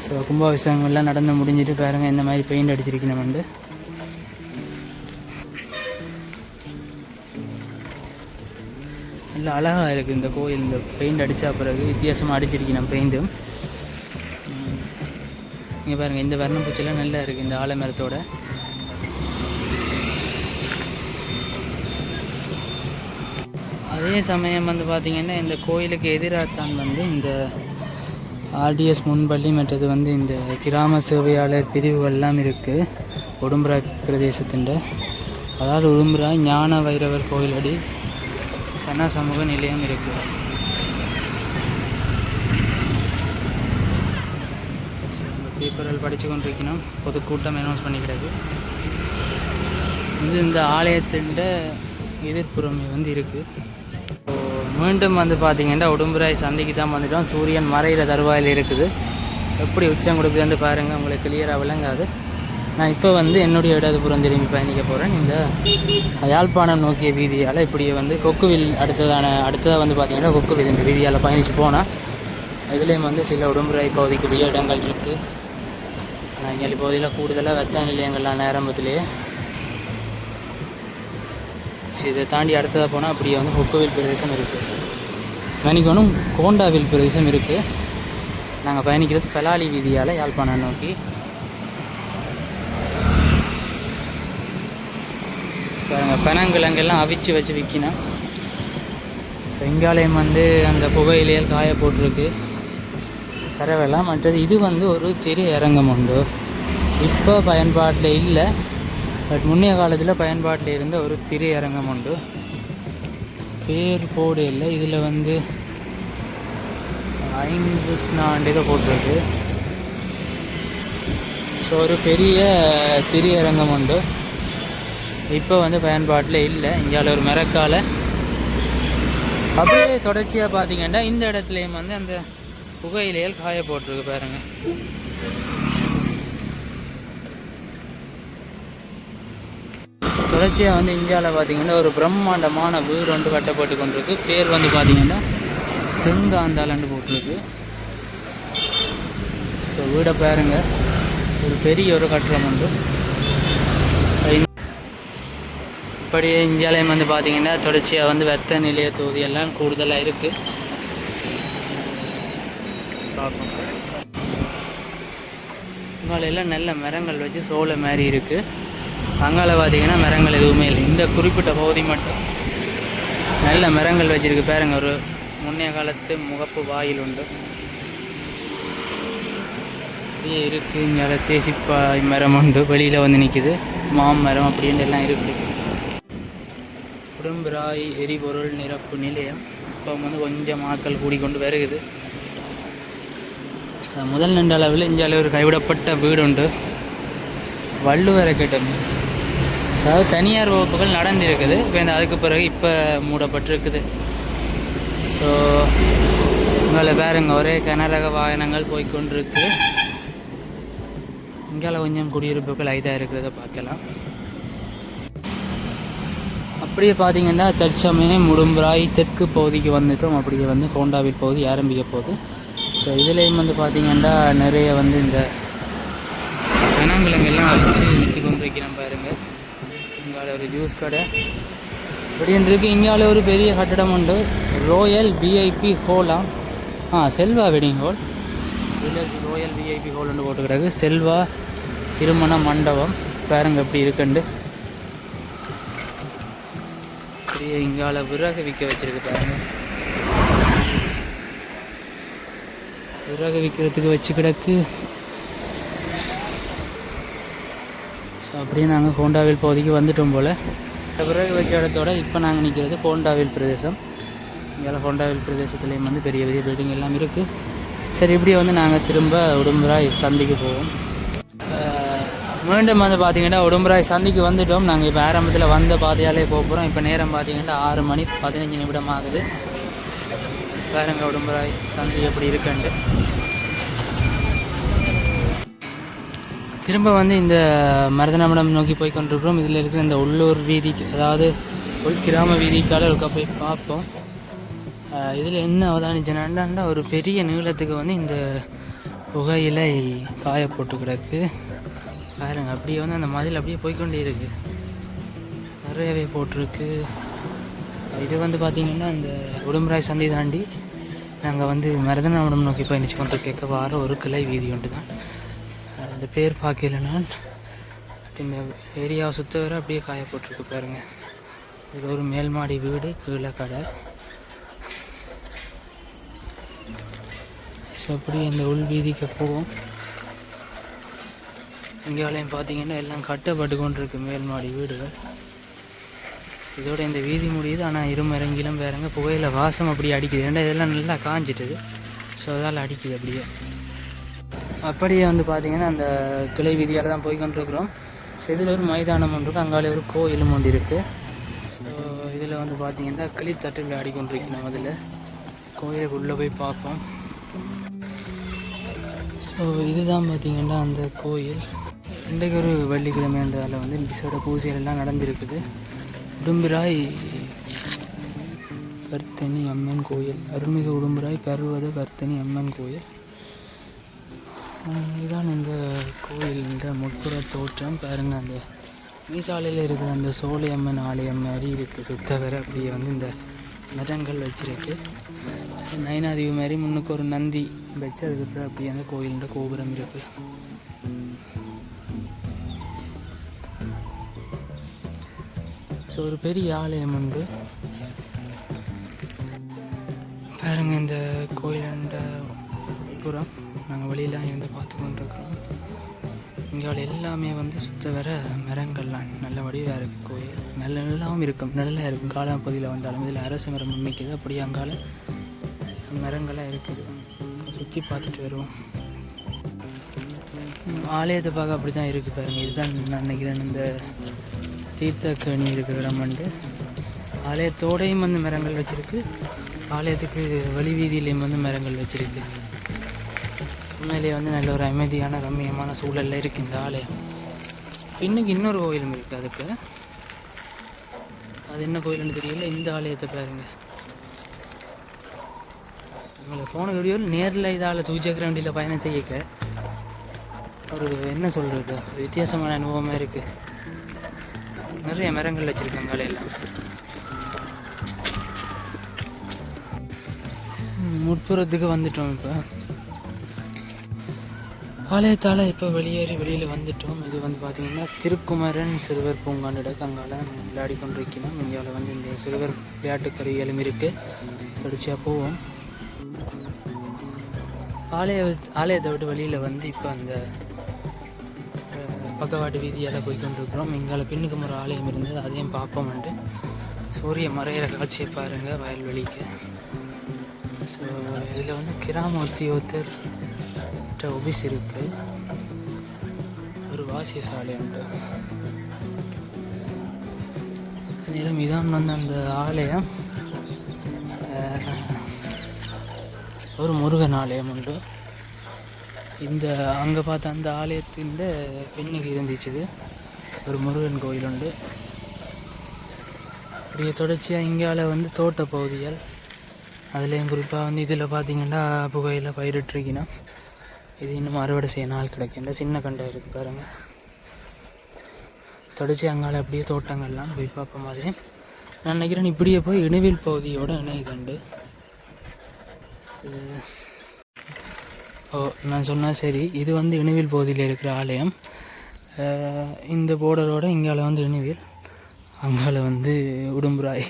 ஸோ கும்பாபிஷேகங்கள்லாம் நடந்து முடிஞ்சிட்டு பாருங்கள் இந்த மாதிரி பெயிண்ட் அடிச்சிருக்கணும்ண்டு. நல்லா அழகாக இருக்குது இந்த கோயில். இந்த பெயிண்ட் அடித்தா பிறகு வித்தியாசமாக அடிச்சிருக்கணும் பெயிண்ட்டும். இங்கே பாருங்கள் இந்த வர்ணப்பூச்செல்லாம் நல்லா இருக்குது இந்த ஆலமரத்தோட. அதே சமயம் வந்து பார்த்திங்கன்னா இந்த கோயிலுக்கு எதிராகத்தான் வந்து இந்த ஆர்டிஎஸ் முன்பள்ளி மற்றது வந்து இந்த கிராம சேவையாளர் பிரிவுகள்லாம் இருக்குது உடும்புராய் பிரதேசத்தின். அதாவது உடும்புராய் ஞான வைரவர் கோயிலடி சன சமூக நிலையம் இருக்குது. பேப்பர்கள் படித்து கொண்டிருக்கணும். பொதுக்கூட்டம் அனௌன்ஸ் பண்ணிக்கிறது. இது இந்த ஆலயத்தின் எதிர்ப்புறமே வந்து இருக்குது. ஸோ மீண்டும் வந்து பார்த்திங்கன்னா உடும்புராய் சந்தைக்கு தான் வந்துட்டோம். சூரியன் மறைகிற தருவாயில் இருக்குது. எப்படி உச்சம் கொடுக்குதுன்னு பாருங்கள், உங்களுக்கு கிளியராக விளங்காது. நான் இப்போ வந்து என்னுடைய இடதுபுறம் திரும்பி பயணிக்க போகிறேன். இந்த யாழ்ப்பாணம் நோக்கிய வீதியால் இப்படியே வந்து கொக்குவில் அடுத்ததாக வந்து பார்த்திங்கன்னா கொக்குவில் இந்த வீதியால் பயணித்து போனால் இதுலேயும் வந்து சில உடும்புராய் பகுதிக்குரிய இடங்கள் இருக்குது. ஆனால் இங்கே பகுதியில் கூடுதலாக வர்த்தக நிலையங்கள்லாம் ஆரம்பத்திலேயே. சரி, இதை தாண்டி அடுத்ததாக போனால் அப்படியே வந்து கொக்குவில் பிரதேசம் இருக்குது. மணிக்கணும் கோண்டாவில் பிரதேசம் இருக்குது. நாங்கள் பயணிக்கிறது பலாலி வீதியால் யாழ்ப்பாணம் நோக்கி. பாருங்கள் பனங்கிழங்கெல்லாம் அவிச்சு வச்சு விற்கினேன். ஸோ இங்காலயம் வந்து அந்த புகையிலையில் காய போட்டிருக்கு பரவாயில்ல. மற்றது இது வந்து ஒரு திரையரங்கம் உண்டு. இப்போ பயன்பாட்டில் இல்லை, பட் முன்னைய காலத்தில் பயன்பாட்டில் இருந்த ஒரு திரையரங்கம் உண்டு. பேர் போடு இல்லை, இதில் வந்து 5 இதை போட்டிருக்கு. ஸோ ஒரு பெரிய திரையரங்கம் உண்டு. இப்போ வந்து பயன்பாட்டில் இல்லை. இந்தியாவில் ஒரு மரக்கால அப்படியே தொடர்ச்சியாக பார்த்திங்கன்னா இந்த இடத்துலையும் வந்து அந்த புகையிலையில் காய போட்டிருக்கு பாருங்கள். தொடர்ச்சியாக வந்து இந்தியாவில் பார்த்திங்கன்னா ஒரு பிரம்மாண்டமான வீடு ஒன்று கட்டப்பட்டு கொண்டிருக்கு. பேர் வந்து பார்த்திங்கன்னா செங்காந்தாலன்னு போட்டிருக்கு. ஸோ வீடை பாருங்கள், ஒரு பெரிய ஒரு கட்டடம் உண்டு. இப்படியே இந்தியாலயம் வந்து பார்த்திங்கன்னா தொடர்ச்சியாக வந்து வெத்த நிலைய தொகுதியெல்லாம் கூடுதலாக இருக்குது. பார்ப்போம். இங்காலெல்லாம் நல்ல மரங்கள் வச்சு சோலை மாதிரி இருக்குது. அங்கால பார்த்திங்கன்னா மரங்கள் எதுவுமே இல்லை. இந்த குறிப்பிட்ட பகுதி மட்டும் நல்ல மரங்கள் வச்சுருக்கு பாருங்க. ஒரு முன்னைய காலத்து முகப்பு வாயில் உண்டு அப்படியே இருக்குது. இங்கே தேசிப்பாய் மரம் உண்டு, வெளியில் வந்து நிற்கிது. மாமரம் அப்படின்ட்டு எல்லாம் இருக்குது. உடும்புராய் எரிபொருள் நிரப்பு நிலையம் இப்போ வந்து கொஞ்சம் ஆட்கள் கூடிக்கொண்டு வருகுது. முதல் நின்ற அளவில் இந்தியாவில் ஒரு கைவிடப்பட்ட வீடு உண்டு, வள்ளுவர் அகாடமி. அதாவது தனியார் வகுப்புகள் நடந்திருக்குது. இப்போ இந்த அதுக்கு பிறகு இப்போ மூடப்பட்டிருக்குது. ஸோ உங்களை பாருங்க, ஒரே கனரக வாகனங்கள் போய்கொண்டிருக்கு. இங்கால கொஞ்சம் குடியிருப்புகள் ஐதாக இருக்கிறத பார்க்கலாம். அப்படியே பார்த்திங்கன்னா தற்சமயம் உடும்புராய் தெற்கு பகுதிக்கு வந்துட்டோம். அப்படியே வந்து கோண்டாவில் பகுதி ஆரம்பிக்க போகுது. ஸோ இதுலேயும் வந்து பார்த்திங்கன்னா நிறைய வந்து இந்த கனங்கிழங்கெல்லாம் வச்சு விற்று கொண்டிருக்கிறோம் பாருங்கள். இங்கால ஒரு ஜூஸ் கடை இப்படின்னு இருக்குது. இங்கால ஒரு பெரிய கட்டடம் உண்டு, ரோயல் விஐபி ஹோலாம். Selva wedding hall, royal VIP hall ஒன்று போட்டு கிடக்கு. செல்வா திருமண மண்டபம் பாருங்கள் எப்படி இருக்குண்டு. இங்கால விறகு விற்க வச்சிருக்கு பாருங்க. விறகு விற்கிறதுக்கு வச்சு கிடக்கு. ஸோ அப்படியே நாங்கள் கோண்டாவில் பகுதிக்கு வந்துட்டோம் போல். விறகு வச்ச இடத்தோட இப்போ நாங்கள் நிற்கிறது கோண்டாவில் பிரதேசம். இங்கே கோண்டாவில் பிரதேசத்துலேயும் வந்து பெரிய பெரிய பில்டிங் எல்லாம் இருக்குது. சரி, இப்படியே வந்து நாங்கள் திரும்ப உடும்புராய் சந்தைக்கு போவோம். மீண்டும் வந்து பார்த்திங்கன்னா உடும்புராய் சந்தைக்கு வந்துட்டோம். நாங்கள் இப்போ ஆரம்பத்தில் வந்த பாதையாலே போக போகிறோம். இப்போ நேரம் பார்த்திங்கன்னா 6 மணி 15 நிமிடம் ஆகுது. பாருங்க உடும்புராய் சந்தை எப்படி இருக்குன்ட்டு. திரும்ப வந்து இந்த மருதனமடம் நோக்கி போய் கொண்டிருக்கிறோம். இதில் இருக்கிற இந்த உள்ளூர் வீதிக்கு, அதாவது போய் கிராம வீதிக்கால இருக்க போய் பார்ப்போம். இதில் என்ன அவதானிச்சேன்னா ஒரு பெரிய நீளத்துக்கு வந்து இந்த புகையிலை காய போட்டு கிடக்கு பாருங்க. அப்படியே வந்து அந்த மதில் அப்படியே போய்கொண்டே இருக்குது, நிறையவே போட்டிருக்கு. இது வந்து பார்த்திங்கன்னா இந்த உடும்பராய் சந்தை தாண்டி நாங்கள் வந்து மருதநாமடம் நோக்கி பயணிச்சு கொண்டு கேட்க வார ஒரு கிளை வீதி ஒன்று தான். இந்த பேர் பார்க்கல நான். இந்த ஏரியாவை சுற்ற வர அப்படியே காய போட்டிருக்கு பாருங்கள். இது ஒரு மேல் மாடி வீடு, கீழே கடை. ஸோ அப்படியே இந்த உள் வீதிக்கு போவோம். இங்கேயும் பார்த்தீங்கன்னா எல்லாம் கட்டப்பட்டு கொண்டு இருக்கு மேல் மாடி வீடுகள். இதோட இந்த வீதி முடியுது. ஆனால் இருமரங்கிலும் வேறங்க புகையில வாசம் அப்படி அடிக்குது. ஏன்னா இதெல்லாம் நல்லா காஞ்சிட்டுது. ஸோ அதால் அடிக்குது அப்படியே. அப்படியே வந்து பார்த்திங்கன்னா அந்த கிளை வீதியால் தான் போய் கொண்டிருக்கிறோம். ஸோ இதில் ஒரு மைதானம் ஒன்று இருக்குது, அங்காலே ஒரு கோயிலும் ஒன்று இருக்குது. ஸோ இதில் வந்து பார்த்திங்கன்னா கிளித்தட்டு விளையாடி கொண்டிருக்கணும். அதில் கோயிலுக்கு உள்ளே போய் பார்ப்போம். ஸோ இதுதான் பார்த்திங்கன்னா அந்த கோயில். இன்றைக்கு ஒரு வெள்ளிக்கிழமைன்றதால் வந்து விசேட பூஜையெல்லாம் நடந்திருக்குது. உடும்பராய் வர்த்தனி அம்மன் கோயில், அருள்மிகு உடும்பராய் பருவத வர்த்தனி அம்மன் கோயில். இதுதான் இந்த கோயிலின் முற்புற தோற்றம் பாருங்கள். அந்த மீசாலையில் இருக்கிற அந்த சோலை அம்மன் ஆலயம் மாதிரி இருக்குது. சுத்தவரை அப்படியே வந்து இந்த மரங்கள் வச்சுருக்கு. நயனாதீவு மாதிரி முன்னுக்கு ஒரு நந்தி வச்சு அதுக்கப்புறம் அப்படியே அந்த கோயிலின் கோபுரம் இருக்குது. ஸோ ஒரு பெரிய ஆலயம் உண்டு பாருங்க. இந்த கோயிலண்ட புறம் நாங்கள் வெளியெலாம் இருந்து பார்த்து கொண்டிருக்கிறோம். இங்கே எல்லாமே வந்து சுத்த வர மரங்கள்லாம் நல்ல வடிவாக இருக்குது. கோயில் நல்ல நல்லாவும் இருக்கும், நல்லா இருக்கும். காலப்பகுதியில் வந்தாலும் இதில் அரச மரம் நிற்கிது, அப்படியே அங்கால மரங்கள்லாம் இருக்குது. சுற்றி பார்த்துட்டு வருவோம். ஆலயத்தை பார்க்க அப்படி தான் இருக்குது பாருங்கள். இதுதான் நான் நினைக்கிறேன் இந்த தீர்த்தக்கணி இருக்கிற இடம். வந்து ஆலயத்தோடையும் வந்து மரங்கள் வச்சுருக்கு, ஆலயத்துக்கு வழி வீதியிலையும் வந்து மரங்கள் வச்சுருக்கு. உண்மையிலேயே வந்து நல்ல ஒரு அமைதியான ரம்மியமான சூழலில் இருக்குது இந்த ஆலயம். இன்னைக்கு இன்னொரு கோயிலும் இருக்குது. அதுக்கு அது என்ன கோயில்னு தெரியல. இந்த ஆலயத்தை பாருங்கள். உங்களுக்கு போன வீடியோவில் நேரில் இதால் தூச்சக்கர வண்டியில் பயணம் செய்யக்க ஒரு என்ன சொல்கிறது, வித்தியாசமான அனுபவமாக இருக்குது. நிறைய மரங்கள் வச்சுருக்காங்க ஆலையெல்லாம். முற்புறத்துக்கு வந்துட்டோம். இப்போ ஆலயத்தால் இப்போ வெளியில் வந்துட்டோம். இது வந்து பார்த்திங்கன்னா திருக்குமரன் சிறுவர் பூங்கான்னு இடக்கு அங்கால விளையாடி கொண்டிருக்கணும். இந்தியாவில் வந்து இந்த சிறுவர் விளையாட்டு கருவிகளும் இருக்குது. படித்தா போவோம். ஆலயத்தை விட்டு வெளியில் வந்து இப்போ அந்த பக்கவாட்டு வீதியால் போய் கொண்டிருக்கிறோம். இங்கால பின்னுக்கு ஒரு ஆலயம் இருந்தது, அதையும் பார்ப்போம்ட்டு. சூரிய மறையிற காட்சியை பாருங்கள் வயல்வெளிக்கு. ஸோ இதில் வந்து கிராம உத்தியோகத்தர் ஆஃபீஸ் இருக்குது, ஒரு வாசிய சாலை உண்டு. நேரம் இதான் வந்து அந்த ஆலயம். ஒரு முருகன் ஆலயம் உண்டு. இந்த அங்கே பார்த்த அந்த ஆலயத்தின் பெண்ணுக்கு இருந்துச்சு ஒரு முருகன் கோயில் உண்டு. அப்படியே தொடர்ச்சியாக இங்கால வந்து தோட்ட பகுதிகள், அதுலேயும் குறிப்பாக வந்து இதில் பார்த்திங்கன்னா புகையில் பயிரிட்டுருக்கினா இது இன்னும் அறுவடை செய்ய நாள் கிடைக்கின்ற சின்ன கண்டை இருக்குது பாருங்கள். தொடர்ச்சி அங்கால அப்படியே தோட்டங்கள்லாம் போய் பார்ப்ப மாதிரி நான் நினைக்கிறேன். இப்படியே போய் இணைவில் பகுதியோட இணைகண்டு நான் சொன்னால் சரி. இது வந்து இணைவில் பகுதியில் இருக்கிற ஆலயம். இந்த போர்டரோட இங்கால வந்து இணைவில், அங்கால வந்து உடும்பராய்.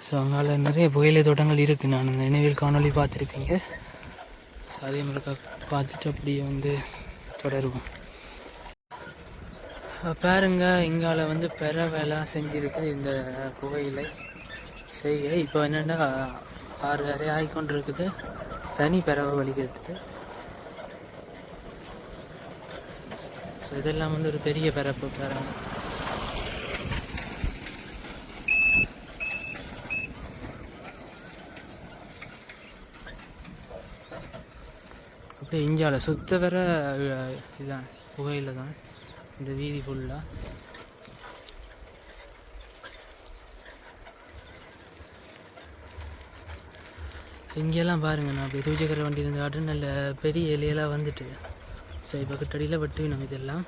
ஸோ அங்கால நிறைய புகையிலை தோட்டங்கள் இருக்குது. நான் இந்த இணைவில் காணொலி பார்த்துருப்பீங்க. ஸோ அதே மாதிரி பார்த்துட்டு அப்படியே வந்து தொடருவோம். பாருங்க, இங்கால வந்து வேலை செஞ்சுருக்குது இந்த புகையிலை செய்ய. இப்போ என்னென்னா 6 வரை ஆகிக்கொண்டு இருக்குது. தனி பறவை வலிக்கிறது. ஸோ இதெல்லாம் வந்து ஒரு பெரிய பரப்பு பாருங்க. அப்படியே இஞ்சால சுத்த வர இதுதான் புகையில தான் இந்த வீதி ஃபுல்லாக. இங்கெல்லாம் பாருங்க நான் அப்படி தூச்சக்கரை வண்டி இருந்து காட்டு நல்ல பெரிய இலையெல்லாம் வந்துட்டு சரி இப்போ கிட்டடியில் வெட்டு நம்ம இதெல்லாம்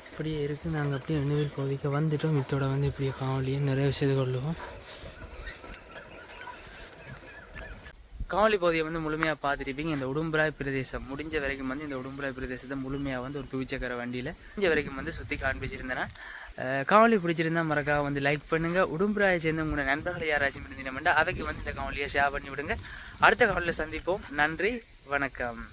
அப்படியே இருக்குது. நாங்கள் அப்படியே நினைவில் பகுதிக்கு வந்துட்டோம். இதோட வந்து இப்படியே காவலியை நிறைவு செய்து கொள்ளுவோம். காவலி பகுதியை வந்து முழுமையாக பார்த்துருப்பீங்க. இந்த உடும்புராய் பிரதேசம் முடிஞ்ச வரைக்கும் வந்து இந்த உடும்புராய் பிரதேசத்தை முழுமையாக வந்து ஒரு துவிச்சக்கர வண்டியில் முடிஞ்ச வரைக்கும் வந்து சுற்றி காண்பிச்சிருந்தேன்னா காவலி பிடிச்சிருந்தா மறக்காம வந்து லைக் பண்ணுங்கள். உடும்புராயை சேர்ந்த உங்களோட நண்பர்கள் யாராச்சும் இருந்தீங்கன்னா அவைக்கு வந்து இந்த காவலியை ஷேர் பண்ணி விடுங்க. அடுத்த காவலியில் சந்திப்போம். நன்றி, வணக்கம்.